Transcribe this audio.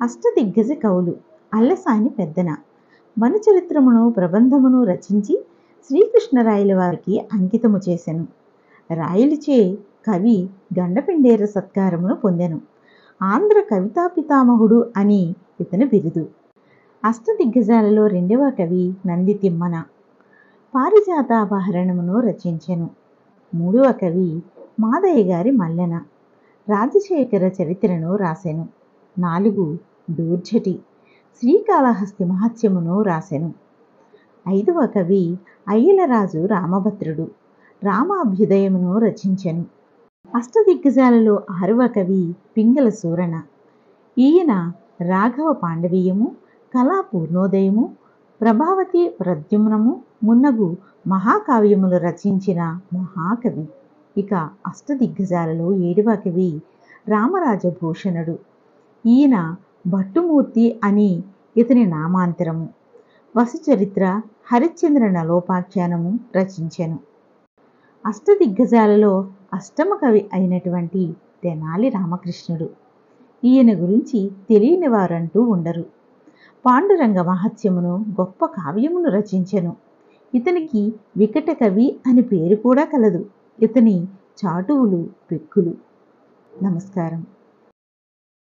అష్టదిగ్గజ కవులు అల్లసాని పెద్దన మనుచరిత్రమును ప్రబంధమును రచించి శ్రీకృష్ణరాయల వారికి అంకితము చేసెను. రాయలచే కవి గండపెండేర సత్కారమును పొందెను. ఆంధ్ర కవితా పితామహుడు అని ఇతని బిరుదు. అష్టదిగ్గజాలలో రెండవ కవి నంది తిమ్మన. పారిజాతాపహరణమును రచించెను. మూడవ కవి మాదయ్య గారి మల్లెన. రాజశేఖర చరిత్రను రాసెను. 4 దూర్జటి శ్రీకాళహస్తి మహత్యమును రాసెను. 5వ కవి అయ్యలరాజు రామభద్రుడు రామాభ్యుదయమును రచించెను. అష్టదిగ్గజాలలో 6వ కవి పింగళ సూరణ. ఈయన రాఘవ పాండవీయము, కళా పూర్ణోదయము, ప్రభావతి ప్రద్యుమ్నము మున్నగు మహాకావ్యములు రచించిన మహాకవి. ఇక అష్టదిగ్గజాలలో 7వ కవి రామరాజభూషణుడు. ఈయన భట్టుమూర్తి అని ఇతని నామాంతరము. వసుచరిత్ర, హరిశ్చంద్ర నలోపాఖ్యానము రచించెను. అష్టదిగ్గజాలలో 8వ కవి అయినటువంటి తెనాలి రామకృష్ణుడు. ఈయన గురించి తెలియని వారంటూ ఉండరు. పాండురంగ మహత్యమును గొప్ప కావ్యమును రచించెను. ఇతనికి వికట కవి అని పేరు కూడా కలదు. ఇతని చాటువులు పెక్కులు. నమస్కారం.